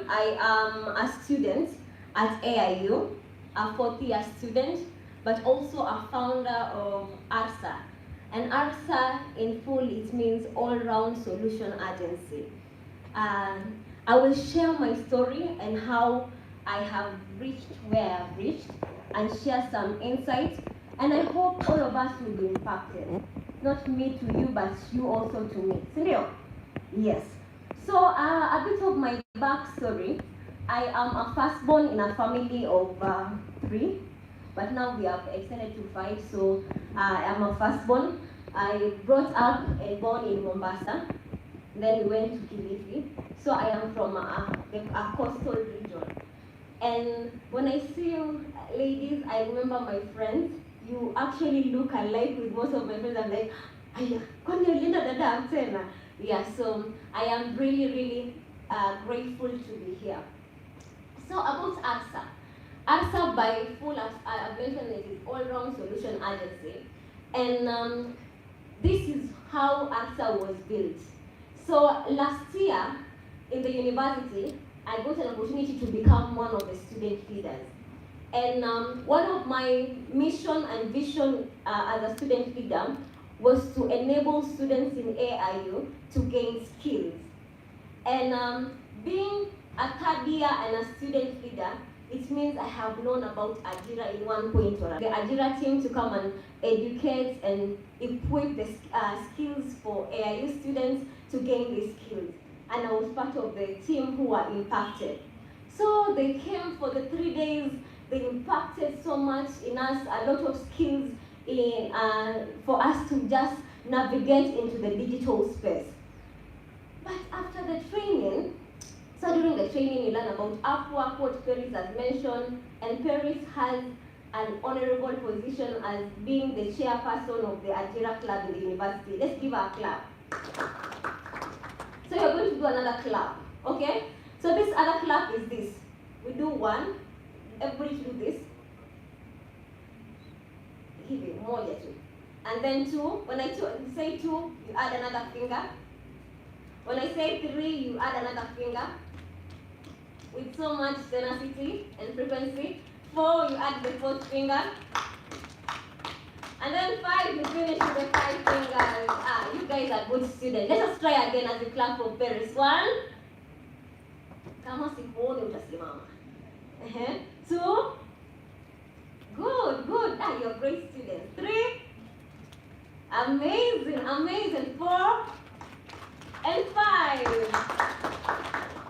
I am a student at AIU, a fourth-year student, but also a founder of ARSA. And ARSA, in full, it means All-Round Solution Agency. I will share my story and how I have reached where I've reached and share some insights. And I hope all of us will be impacted. Not me to you, but you also to me. Sindio? Yes. So a bit of my backstory. I am a firstborn in a family of 3, but now we have extended to 5. So I am a firstborn. I brought up and born in Mombasa. Then we went to Kilifi. So I am from a coastal region. And when I see you ladies, I remember my friends. You actually look alike with most of my friends. I'm like, yeah, so I am really, really grateful to be here. So about ARSA. ARSA by full, I've mentioned it is All-Round Solution Agency. And this is how ARSA was built. So last year in the university, I got an opportunity to become one of the student leaders. And one of my mission and vision as a student leader was to enable students in AIU to gain skills. And being a third year and a student leader, it means I have known about Ajira in one point or another. The Ajira team to come and educate and equip the skills for AIU students to gain these skills. And I was part of the team who were impacted. So they came for the 3 days. They impacted so much in us, a lot of skills in, for us to just navigate into the digital space. But after the training, so during the training you learn about Upwork, what Paris has mentioned, and Paris has an honorable position as being the chairperson of the Ajira Club in the university. Let's give her a clap. So you're going to do another clap, okay? So this other clap is this. We do one. Everybody do this. Give it more yet. And then 2. When I say 2, you add another finger. When I say 3, you add another finger. With so much tenacity and frequency. 4, you add the 4th finger. And then 5, you finish with the 5 fingers. You guys are good students. Let us try again as we clap for Paris. 1. Kama sikuone utasimama. 2. Good, good. You're great students. 3. Amazing, amazing. 4. And 5.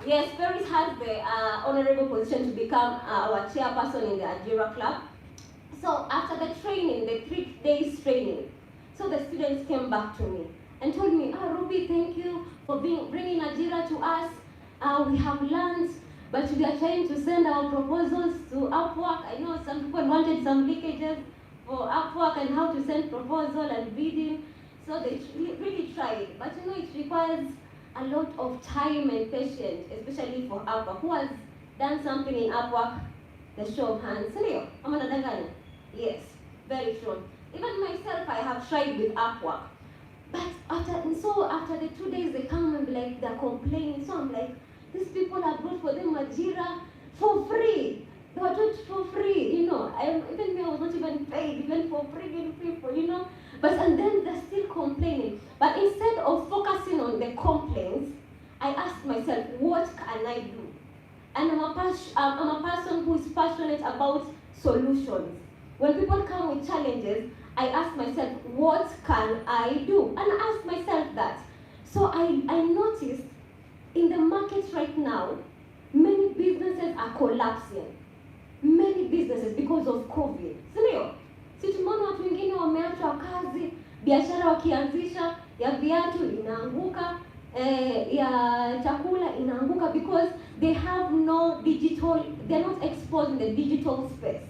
Yes, Paris has the honorable position to become our chairperson in the Ajira Club. So after the training, the 3 days training, so the students came back to me and told me, Ruby, thank you for bringing Ajira to us. We have learned, but we are trying to send our proposals to Upwork. I know some people wanted some leakages for Upwork and how to send proposal and bidding. So they really tried, but you know it requires a lot of time and patience, especially for Upwork. Who has done something in Upwork? The show of hands. Yes, very true. Even myself, I have tried with Upwork. But after the 2 days, they come and be like, they're complaining. So I'm like, these people have brought for them Ajira for free. They were taught for free, you know. Even me, I was not even paid, even for free people, you know. And then they're still complaining. But instead of focusing on the complaints, I asked myself, what can I do? And I'm a person who is passionate about solutions. When people come with challenges, I ask myself, what can I do? And I asked myself that. So I noticed in the market right now, many businesses are collapsing. Many businesses because of COVID. Sindio? Si tumeona watu wengine wameachwa kazi, biashara wakianzisha, ya viatu inaanguka, ya chakula inaanguka because they have no digital, they're not exposed in the digital space.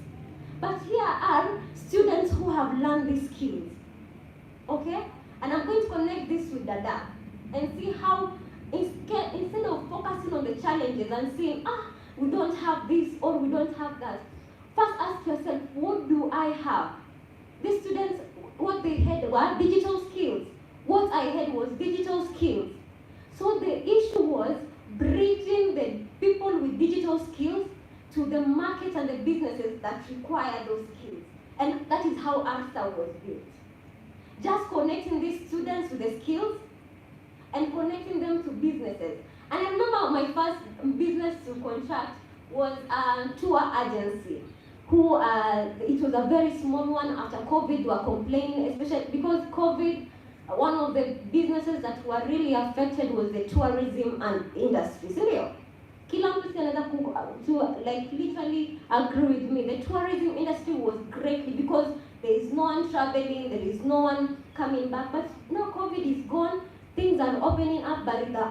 But here are students who have learned these skills. Okay? And I'm going to connect this with Dadaab and see how instead of focusing on the challenges and saying, we don't have this or we don't have that, first ask yourself, what do I have? These students, what they had were digital skills. What I had was digital skills. So the issue was bridging the people with digital skills to the markets and the businesses that require those skills. And that is how ARSA was built. Just connecting these students to the skills and connecting them to businesses. And I remember my first business to contract was a tour agency, who it was a very small one. After COVID, were complaining, especially because COVID, one of the businesses that were really affected was the tourism and industry. So, kila mtu anaweza to like literally agree with me. The tourism industry was great because there is no one traveling, there is no one coming back. But now COVID is gone, things are opening up, but they are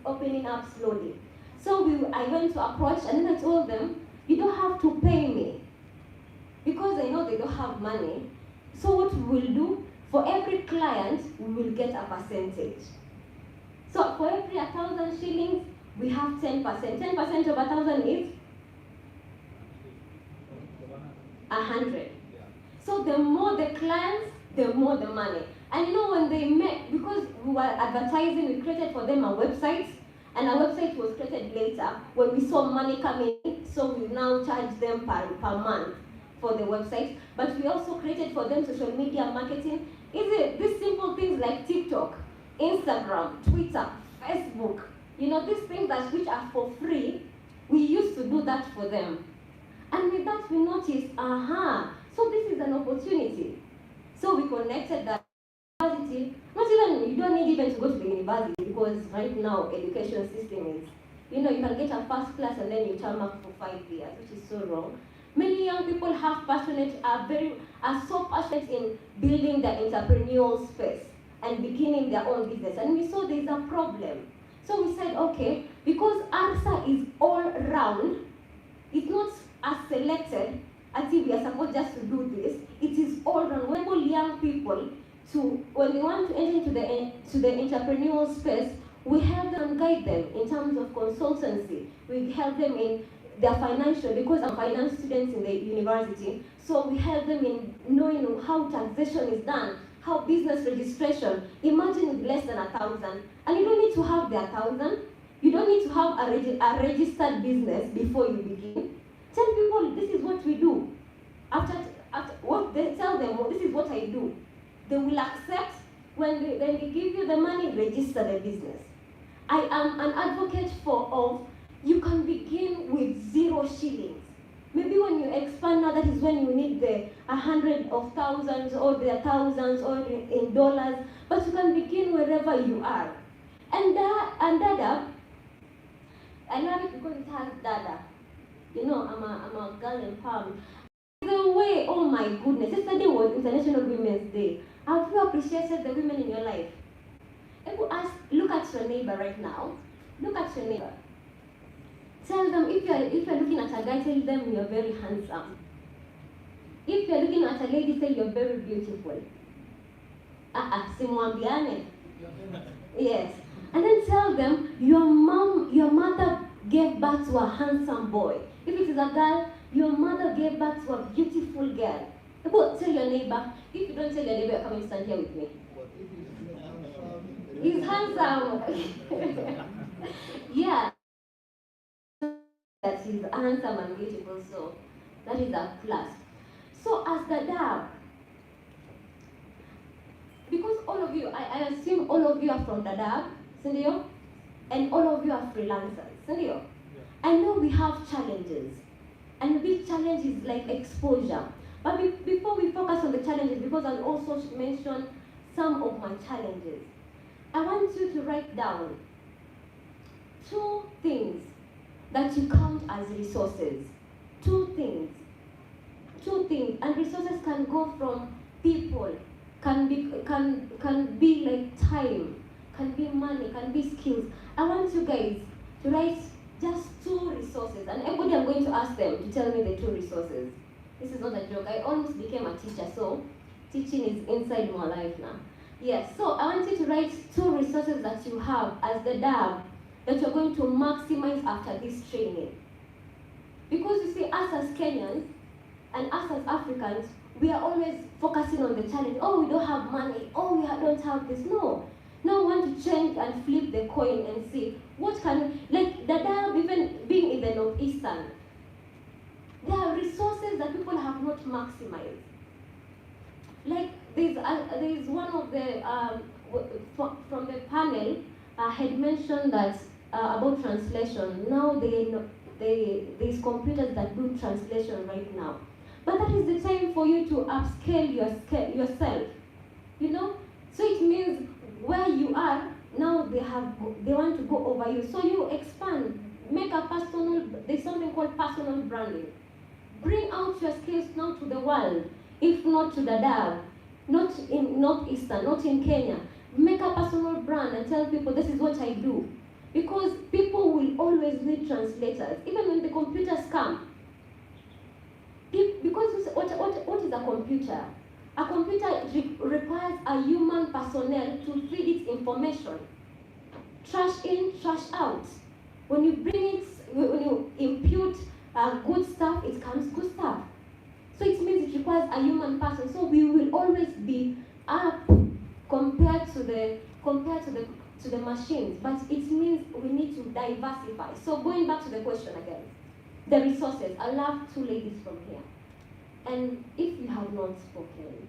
opening up slowly. So I went to approach, and then I told them, you don't have to pay me, because I know they don't have money. So what we will do, for every client, we will get a percentage. So for every 1,000 shillings, we have 10%. 10% of 1,000 is 100. So the more the clients, the more the money. And you know, when they met, because we were advertising, we created for them a website, and our website was created later when we saw money coming in, so we now charge them per month for the website. But we also created for them social media marketing. These simple things like TikTok, Instagram, Twitter, Facebook, you know, these things which are for free, we used to do that for them. And with that we noticed, so this is an opportunity. So we connected that university. You don't need even to go to the university, because right now education system is, you can get a first class and then you term up for 5 years, which is so wrong. Many young people are so passionate in building their entrepreneurial space and beginning their own business. And we saw there's a problem. So we said, okay, because ARSA is all round, it's not as selected as if we are supposed just to do this. It is all round. We enable young people to, when they want to enter into the entrepreneurial space, we help them and guide them in terms of consultancy. We help them in their financial, because I'm finance students in the university, so we help them in knowing how taxation is done, how business registration. Imagine with less than 1,000, and you don't need to have the 1,000. You don't need to have a registered business before you begin. Tell people this is what we do. After what they tell them, this is what I do. They will accept. When they give you the money, register the business. I am an advocate of you can begin with 0 shillings. Maybe when you expand now, that is when you need the 100,000s or the thousands or in dollars. But you can begin wherever you are. And Dadaab, I love it because it has Dada. You know, I'm a girl empowerment. The way, oh my goodness, yesterday was International Women's Day. Have you appreciated the women in your life? Look at your neighbor right now. Look at your neighbor. Tell them, if you're looking at a guy, tell them you're very handsome. If you're looking at a lady, say you're very beautiful. Simwambiane. Yes. And then tell them your mother gave birth to a handsome boy. If it is a girl, your mother gave birth to a beautiful girl. Tell your neighbor. If you don't tell your neighbor, come and stand here with me. He's handsome. Yeah. That he's handsome and beautiful, so that is a plus. So as Dadaab, because all of you, I assume all of you are from Dadaab, Sindio? And all of you are freelancers, Sindio? Yeah. I know we have challenges, and the big challenge is like exposure. But before we focus on the challenges, because I'll also mention some of my challenges, I want you to write down 2 things that you count as resources. 2 things. 2 things. And resources can go from people, can be like time, can be money, can be skills. I want you guys to write just 2 resources. And everybody, I'm going to ask them to tell me the 2 resources. This is not a joke. I almost became a teacher, so teaching is inside my life now. Yes, so I want you to write 2 resources that you have as Dadaab that you're going to maximize after this training. Because you see, us as Kenyans and us as Africans, we are always focusing on the challenge. Oh, we don't have money. Oh, we don't have this. No. Now we want to change and flip the coin and see what can, like Dadaab, even being in the Eastern. There are resources that people have not maximized. Like there's one of the from the panel had mentioned that about translation. Now there's computers that do translation right now, but that is the time for you to upscale yourself. You know, so it means where you are now they want to go over you. So you expand, make a personal. There's something called personal branding. Bring out your skills now to the world. If not to Dadaab, not in Northeastern, not in Kenya. Make a personal brand and tell people this is what I do. Because people will always need translators, even when the computers come. Because what is a computer? A computer requires a human personnel to feed it information. Trash in, trash out. When you bring it, when you impute good stuff, it comes good stuff. So it means it requires a human person. So we will always be up compared to the machines. But it means we need to diversify. So going back to the question again, the resources. I love two ladies from here. And if you have not spoken,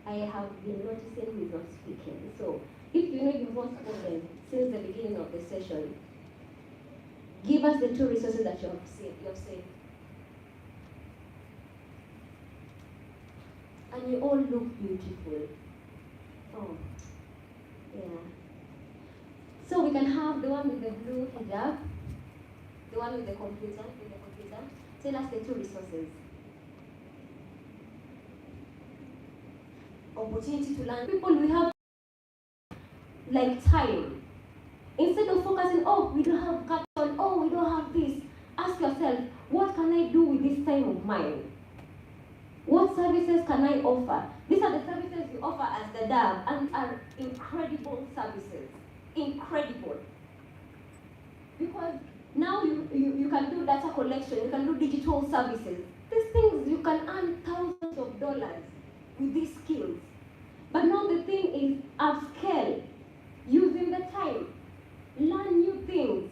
I have been noticing who is not speaking. So if you know you've not spoken since the beginning of the session, give us the two resources that you have said. And you all look beautiful. Oh, yeah. So we can have the one with the blue hijab, the one with the computer. Tell us the two resources. Opportunity to learn. People, we have like time. Instead of focusing, oh, we don't have capital, oh, we don't have this. Ask yourself, what can I do with this time of mine? What services can I offer? These are the services we offer as Dadaab and are incredible services. Incredible. Because now you can do data collection, you can do digital services. These things, you can earn thousands of dollars with these skills. But now the thing is upscale, using the time, learn new things.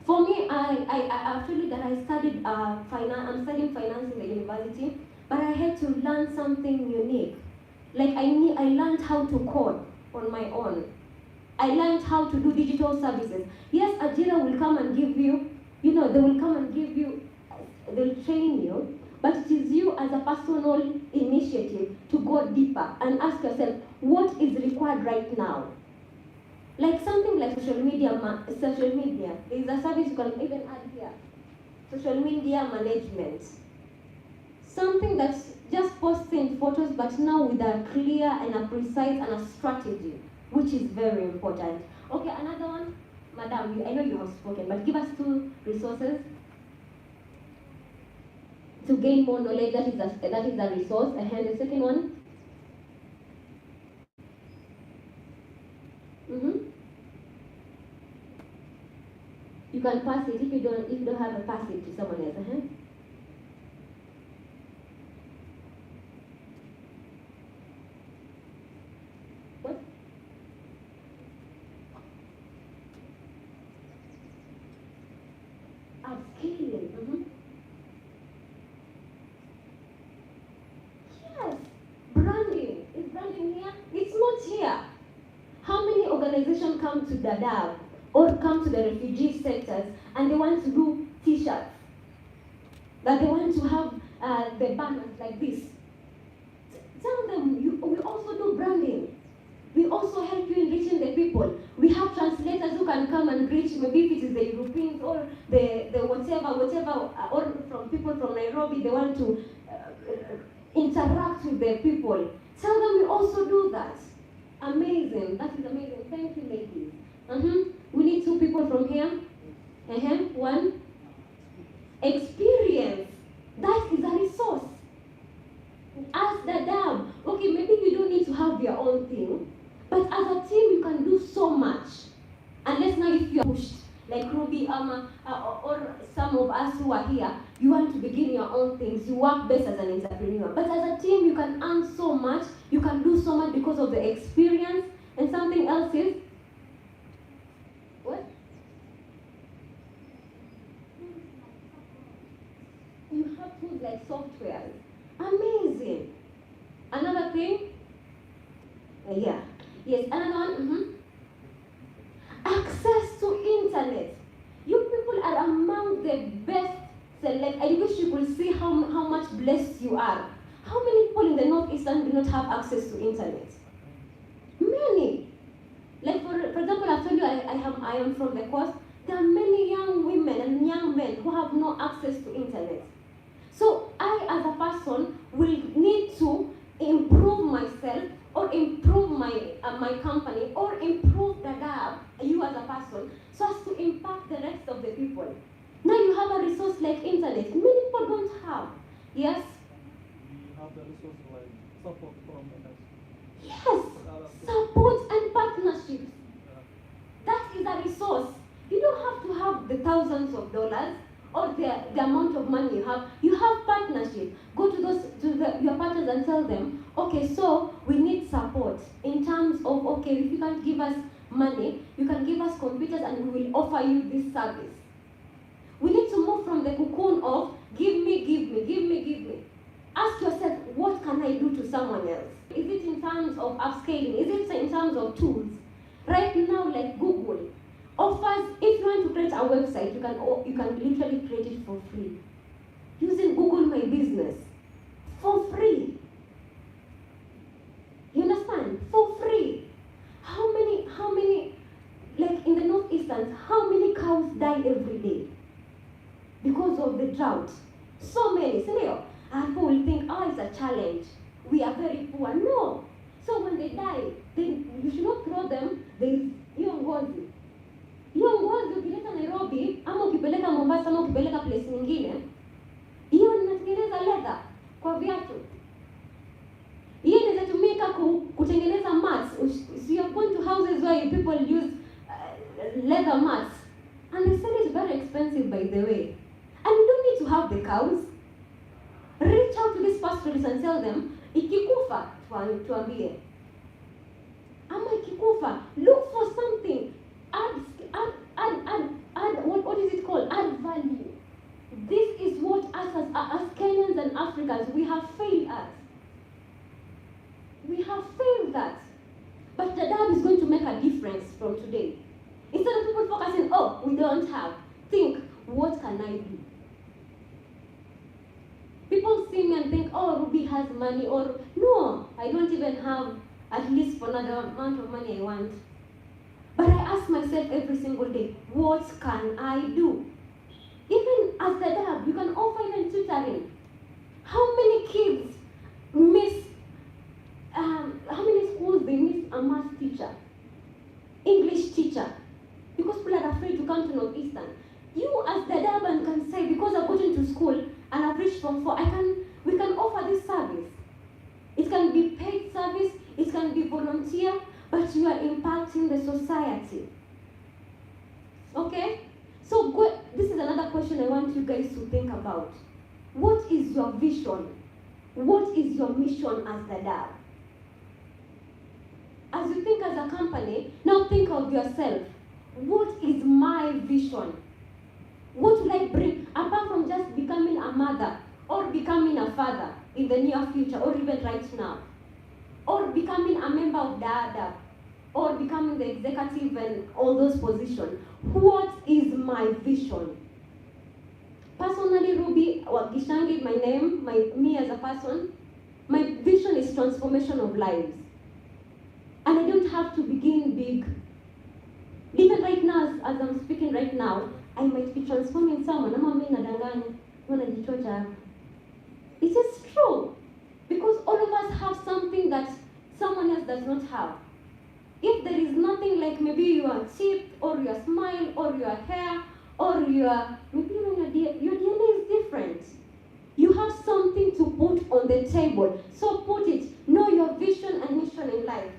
For me, I actually that I studied finance. I'm studying finance in the university, but I had to learn something unique. Like I learned how to code on my own. I learned how to do digital services. Yes, Ajira will come and give you, they will come and give you, they'll train you, but it is you as a personal initiative to go deeper and ask yourself, what is required right now? Like something like social media, there is a service you can even add here. Social media management. Something that's just posting photos, but now with a clear and a precise and a strategy, which is very important. Okay, another one. Madam, I know you have spoken, but give us two resources to gain more knowledge. That is a resource. And the second one. You can pass it if you don't have a pass it to someone else. What? Upscaling. Yes. Branding. Is branding here? It's not here. How many organizations come to Dadaab or come to the refugee sectors and they want to do t-shirts? That they want to have the banners like this. Tell them we also do branding. We also help you in reaching the people. We have translators who can come and reach, maybe if it is the Europeans or the whatever, or from people from Nairobi, they want to interact with the people. Tell them we also do that. Amazing. That is amazing. Thank you, ladies. We need two people from here. One. Experience. That is a resource. As Dadaab, okay, maybe you don't need to have your own thing, but as a team you can do so much. Unless now if you are pushed, like Ruby, or some of us who are here, you want to begin your own things, you work best as an entrepreneur. But as a team you can earn so much, you can do so much because of the experience. And something else is, what? can have tools like software. Amazing. Another thing, yes, another one, access to internet. You people are among the best select. I wish you could see how much blessed you are. How many people in the Northeastern do not have access to internet? Many. Like for example, I told you I am from the coast. There are many young women and young men who have no access to internet. So I, as a person, will need to improve myself or improve my company or improve Dadaab, you as a person, so as to impact the rest of the people. Now you have a resource like internet. Many people don't have. Yes? We have the resource like support from us. Yes, support and partnerships. That is a resource. You don't have to have the thousands of dollars or the amount of money you have. You have partnership. Go to your partners and tell them, okay, so we need support in terms of, okay, if you can't give us money, you can give us computers and we will offer you this service. We need to move from the cocoon of give me. Ask yourself, what can I do to someone else? Is it in terms of upscaling? Is it in terms of tools? Right now, like Google offers, if you want to create a website, you can literally create it for free. Using Google My Business. For free. You understand? For free. How many, like in the Northeastern, how many cows die every day? Because of the drought. So many. Scenario. And people will think, oh, it's a challenge. We are very poor. No. So when they die, you should not throw them. There is ngozi. Hiyo ngozi ukileta Nairobi, ama ukipeleka Mombasa, ama ukipeleka place nyingine, hiyo inatengeneza leather kwa viatu. Hiyo inaweza tumika kutengeneza mats. So you're going to houses where people use leather mats. And they sell it very expensive, by the way. And you don't need to have the cows. Reach out to these pastoralists and tell them, ikikufa, tuambie. Ama ikikufa, look for something. Add what is it called? Add value. This is what us as Kenyans and Africans, we have failed at. We have failed at. But Dadaab is going to make a difference from today. Instead of people focusing, oh, we don't have, think, what can I do? People see me and think, oh, Ruby has money, or no, I don't even have at least for another amount of money I want. But I ask myself every single day, what can I do? Even as Dadaab, you can offer even tutoring. How many kids miss, how many schools they miss a math teacher, English teacher, because people are afraid to come to Northeastern. You as Dadaban can say, because I've gotten to school and I've reached Form 4, we can offer this service. It can be paid service, it can be volunteer, but you are impacting the society. Okay? So this is another question I want you guys to think about. What is your vision? What is your mission as Dadaab? As you think as a company, now think of yourself. What is my vision? What will I bring, apart from just becoming a mother or becoming a father in the near future or even right now? Or becoming a member of Dadaab? Or becoming the executive and all those positions? What is my vision? Personally, Ruby Wagishangi, my name, me as a person, my vision is transformation of lives. And I don't have to begin big. Even right now, as I'm speaking right now, I might be transforming someone. It is true. Because all of us have something that someone else does not have. If there is nothing like maybe your teeth or your smile or your hair or maybe your DNA is different. You have something to put on the table. So put it. Know your vision and mission in life.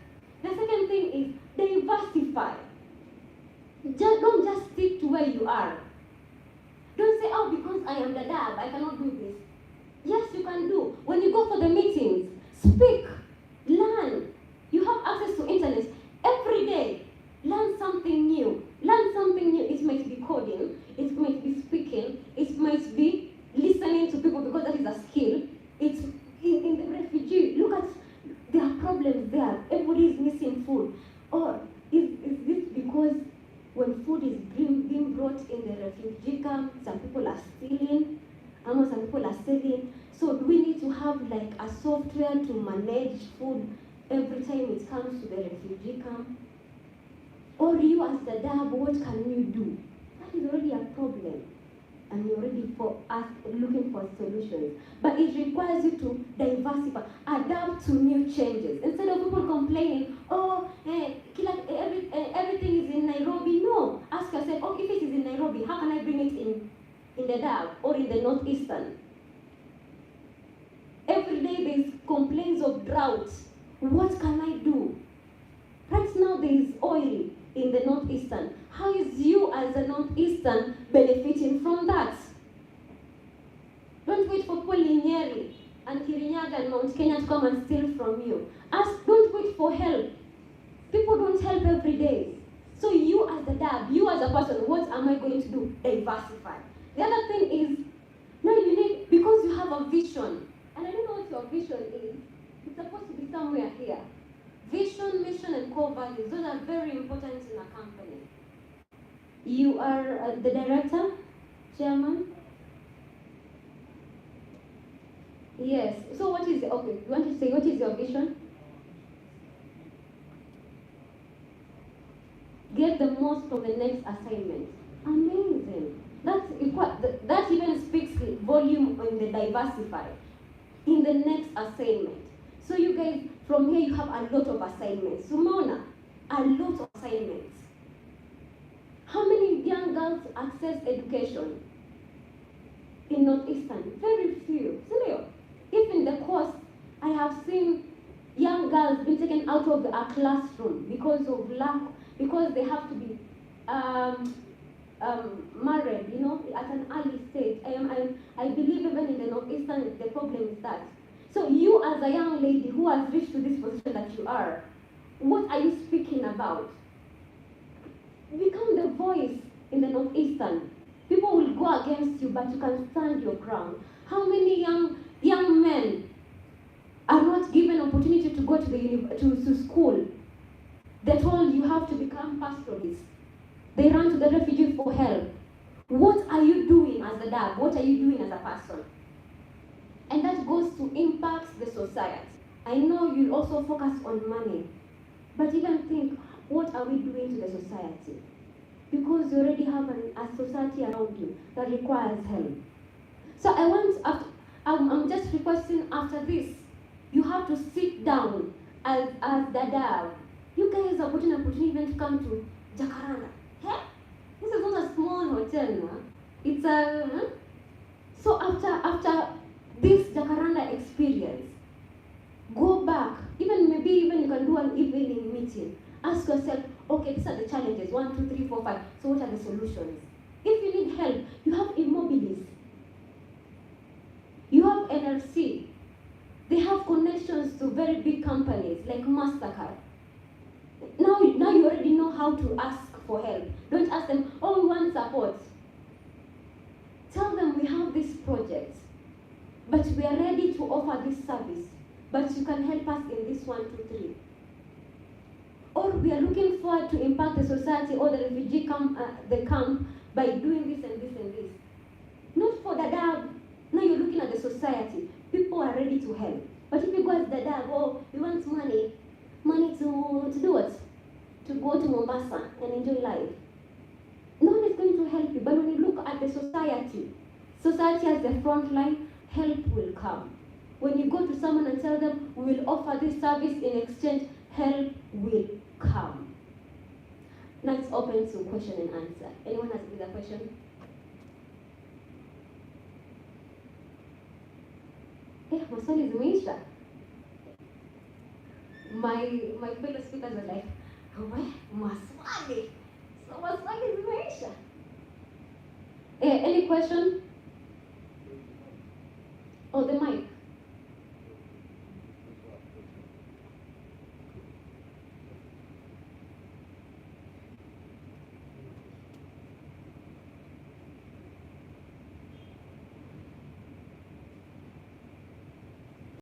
The second thing is diversify. Don't just stick to where you are. Don't say, oh, because I am Dadaab, I cannot do this. Yes, you can do. When you go for the meetings, speak, learn. You have access to internet every day. Learn something new. Learn something new. It might be coding. It might be speaking. It might be listening to people refugee camp, some people are stealing, some people are selling. So do we need to have like a software to manage food every time it comes to the refugee camp? Or you as the Dadaab, what can you do? That is already a problem. And you're already looking for solutions. But it requires you to diversify, adapt to new changes. Instead of people complaining, oh, everything is in Nairobi. No, ask yourself, oh, if it is in Nairobi, how can I bring it in Dadaab or in the northeastern? Every day there's complaints of drought. What can I do? Right now there is oil in the northeastern. How is you as a northeastern benefiting from that? Don't wait for people in Nyeri and Kirinyaga and Mount Kenya to come and steal from you. Don't wait for help. People don't help every day. So you as the dad, you as a person, what am I going to do? Diversify. The other thing is, now you need, because you have a vision, and I don't know what your vision is, it's supposed to be somewhere here. Vision, mission, and core values, those are very important in a company. You are the director, chairman? Yes. So what is, okay, you want to say, what is your vision? Get the most from the next assignment. Amazing. That even speaks volume on the diversify. In the next assignment. So you guys, from here you have a lot of assignments. Sumona, a lot of assignments. How many young girls access education in Northeastern? Very few. If in the course, I have seen young girls being taken out of a classroom because of lack, because they have to be married, at an early stage. I believe even in the Northeastern, the problem is that. So you as a young lady who has reached to this position that you are, what are you speaking about? Become the voice in the Northeastern. People will go against you, but you can stand your ground. How many young men are not given opportunity to go to school? They're told you have to become pastoralists. They run to the refugee for help. What are you doing as a dad? What are you doing as a person? And that goes to impact the society. I know you also focus on money, but even think, what are we doing to the society? Because you already have a society around you that requires help. So I'm just requesting after this, you have to sit down as Dadaab. You guys are getting an opportunity even to come to Jacaranda. Hey? This is not a small hotel, no? It's a... So after this Jacaranda experience, go back, maybe even you can do an evening meeting. Ask yourself, okay, these are the challenges, 1, 2, 3, 4, 5. So what are the solutions? If you need help, you have Immobilis. You have NRC. They have connections to very big companies like MasterCard. Now you already know how to ask for help. Don't ask them, oh, we want support. Tell them we have this project, but we are ready to offer this service, but you can help us in this 1, 2, 3. Or we are looking forward to impact the society or the refugee camp by doing this and this and this. Not for Dadaab. Now you're looking at the society. People are ready to help. But if you go as Dadaab, oh, you want money to do what? To go to Mombasa and enjoy life. No one is going to help you. But when you look at the society as the front line, help will come. When you go to someone and tell them, we will offer this service in exchange, help will come. Now it's open to question and answer. Anyone has a question? Maswali zimeisha. My fellow speakers are like, maswali. So maswali zimeisha. Any question? Oh, the mic.